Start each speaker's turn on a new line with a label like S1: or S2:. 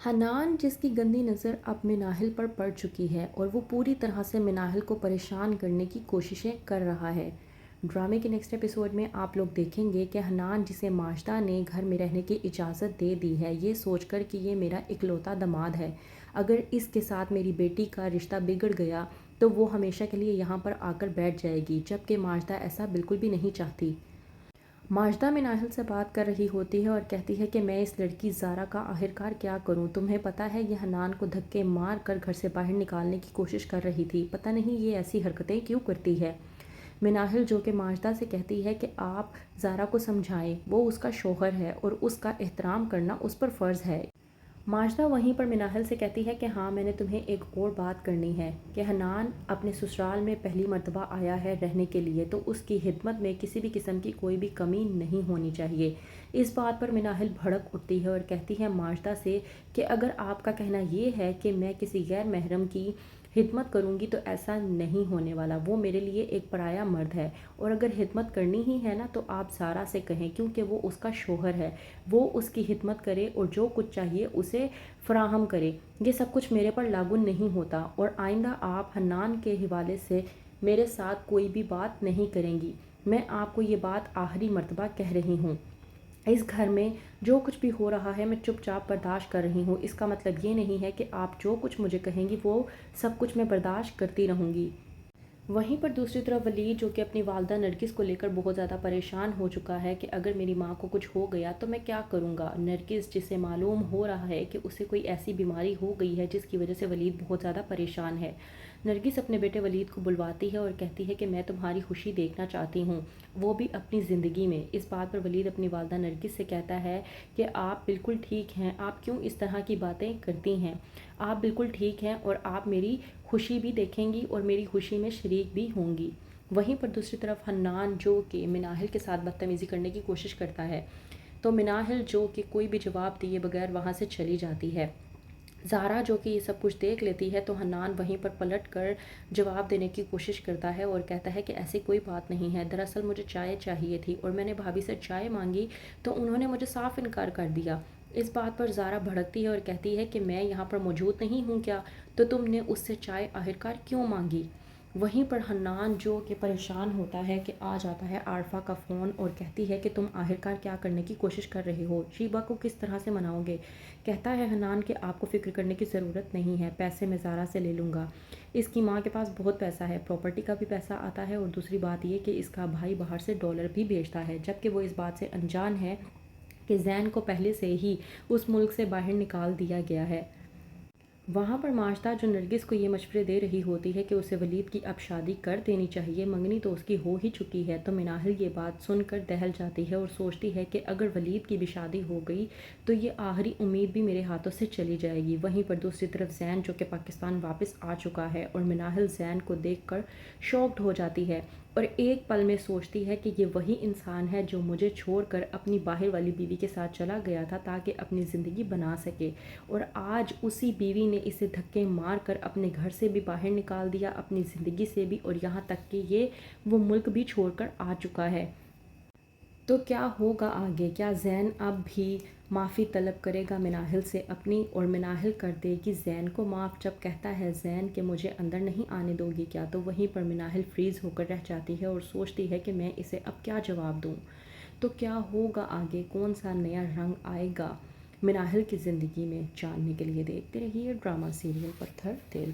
S1: حنان جس کی گندی نظر اب مناہل پر پڑ چکی ہے اور وہ پوری طرح سے مناہل کو پریشان کرنے کی کوششیں کر رہا ہے۔ ڈرامے کے نیکسٹ ایپیسوڈ میں آپ لوگ دیکھیں گے کہ حنان جسے ماجدہ نے گھر میں رہنے کی اجازت دے دی ہے یہ سوچ کر کہ یہ میرا اکلوتا داماد ہے، اگر اس کے ساتھ میری بیٹی کا رشتہ بگڑ گیا تو وہ ہمیشہ کے لیے یہاں پر آ کر بیٹھ جائے گی، جبکہ ماجدہ ایسا بالکل بھی نہیں چاہتی۔ ماجدہ مناہل سے بات کر رہی ہوتی ہے اور کہتی ہے کہ میں اس لڑکی زارا کا آخرکار کیا کروں؟ تمہیں پتہ ہے یہ حنان کو دھکے مار کر گھر سے باہر نکالنے کی کوشش کر رہی تھی، پتہ نہیں یہ ایسی حرکتیں کیوں کرتی ہے۔ مناہل جو کہ ماجدہ سے کہتی ہے کہ آپ زارا کو سمجھائیں، وہ اس کا شوہر ہے اور اس کا احترام کرنا اس پر فرض ہے۔ ماجدہ وہیں پر مناہل سے کہتی ہے کہ ہاں میں نے تمہیں ایک اور بات کرنی ہے کہ حنان اپنے سسرال میں پہلی مرتبہ آیا ہے رہنے کے لیے تو اس کی خدمت میں کسی بھی قسم کی کوئی بھی کمی نہیں ہونی چاہیے۔ اس بات پر مناہل بھڑک اٹھتی ہے اور کہتی ہے ماجدہ سے کہ اگر آپ کا کہنا یہ ہے کہ میں کسی غیر محرم کی خدمت کروں گی تو ایسا نہیں ہونے والا، وہ میرے لیے ایک پرایا مرد ہے اور اگر خدمت کرنی ہی ہے نا تو آپ زارا سے کہیں کیونکہ وہ اس کا شوہر ہے، وہ اس کی خدمت کرے اور جو کچھ چاہیے اسے فراہم کرے، یہ سب کچھ میرے پر لاگو نہیں ہوتا اور آئندہ آپ حنان کے حوالے سے میرے ساتھ کوئی بھی بات نہیں کریں گی، میں آپ کو یہ بات آخری مرتبہ کہہ رہی ہوں۔ اس گھر میں جو کچھ بھی ہو رہا ہے میں چپ چاپ برداشت کر رہی ہوں، اس کا مطلب یہ نہیں ہے کہ آپ جو کچھ مجھے کہیں گی وہ سب کچھ میں برداشت کرتی رہوں گی۔ وہیں پر دوسری طرف ولید جو کہ اپنی والدہ نرگس کو لے کر بہت زیادہ پریشان ہو چکا ہے کہ اگر میری ماں کو کچھ ہو گیا تو میں کیا کروں گا۔ نرگس جسے معلوم ہو رہا ہے کہ اسے کوئی ایسی بیماری ہو گئی ہے جس کی وجہ سے ولید بہت زیادہ پریشان ہے۔ نرگس اپنے بیٹے ولید کو بلواتی ہے اور کہتی ہے کہ میں تمہاری خوشی دیکھنا چاہتی ہوں، وہ بھی اپنی زندگی میں۔ اس بات پر ولید اپنی والدہ نرگس سے کہتا ہے کہ آپ بالکل ٹھیک ہیں، آپ کیوں اس طرح کی باتیں کرتی ہیں؟ آپ بالکل ٹھیک ہیں اور آپ میری خوشی بھی دیکھیں گی اور میری خوشی میں شریک بھی ہوں گی۔ وہیں پر دوسری طرف حنان جو کہ مناہل کے ساتھ بدتمیزی کرنے کی کوشش کرتا ہے تو مناہل جو کہ کوئی بھی جواب دیے بغیر وہاں سے چلی جاتی ہے۔ زارا جو کہ یہ سب کچھ دیکھ لیتی ہے تو حنان وہیں پر پلٹ کر جواب دینے کی کوشش کرتا ہے اور کہتا ہے کہ ایسی کوئی بات نہیں ہے، دراصل مجھے چائے چاہیے تھی اور میں نے بھابھی سے چائے مانگی تو انہوں نے مجھے صاف انکار کر دیا۔ اس بات پر زارا بھڑکتی ہے اور کہتی ہے کہ میں یہاں پر موجود نہیں ہوں کیا، تو تم نے اس سے چائے آخرکار کیوں مانگی؟ وہیں پر حنان جو کہ پریشان ہوتا ہے کہ آ جاتا ہے عارفہ کا فون اور کہتی ہے کہ تم آخرکار کیا کرنے کی کوشش کر رہے ہو، شیبہ کو کس طرح سے مناؤ گے؟ کہتا ہے حنان کہ آپ کو فکر کرنے کی ضرورت نہیں ہے، پیسے میں زارا سے لے لوں گا، اس کی ماں کے پاس بہت پیسہ ہے، پراپرٹی کا بھی پیسہ آتا ہے اور دوسری بات یہ کہ اس کا بھائی باہر سے ڈالر بھی بھیجتا ہے، جبکہ وہ اس بات سے انجان ہے کہ زین کو پہلے سے ہی اس ملک سے باہر نکال دیا گیا ہے۔ وہاں پر ماجدہ جو نرگس کو یہ مشورے دے رہی ہوتی ہے کہ اسے ولید کی اب شادی کر دینی چاہیے، منگنی تو اس کی ہو ہی چکی ہے، تو مناہل یہ بات سن کر دہل جاتی ہے اور سوچتی ہے کہ اگر ولید کی بھی شادی ہو گئی تو یہ آخری امید بھی میرے ہاتھوں سے چلی جائے گی۔ وہیں پر دوسری طرف زین جو کہ پاکستان واپس آ چکا ہے اور مناہل زین کو دیکھ کر شاکڈ ہو جاتی ہے اور ایک پل میں سوچتی ہے کہ یہ وہی انسان ہے جو مجھے چھوڑ کر اپنی باہر والی بیوی کے ساتھ چلا گیا تھا تاکہ اپنی زندگی بنا سکے، اور آج اسی بیوی نے اسے دھکے مار کر اپنے گھر سے بھی باہر نکال دیا، اپنی زندگی سے بھی، اور یہاں تک کہ یہ وہ ملک بھی چھوڑ کر آ چکا ہے۔ تو کیا ہوگا آگے؟ کیا زین اب بھی معافی طلب کرے گا مناہل سے اپنی، اور مناہل کر دے گی زین کو معاف؟ جب کہتا ہے زین کہ مجھے اندر نہیں آنے دو گی کیا، تو وہیں پر مناہل فریز ہو کر رہ جاتی ہے اور سوچتی ہے کہ میں اسے اب کیا جواب دوں۔ تو کیا ہوگا آگے؟ کون سا نیا رنگ آئے گا مناہل کی زندگی میں؟ جاننے کے لیے دیکھتے رہیے ڈرامہ سیریل پتھر دل۔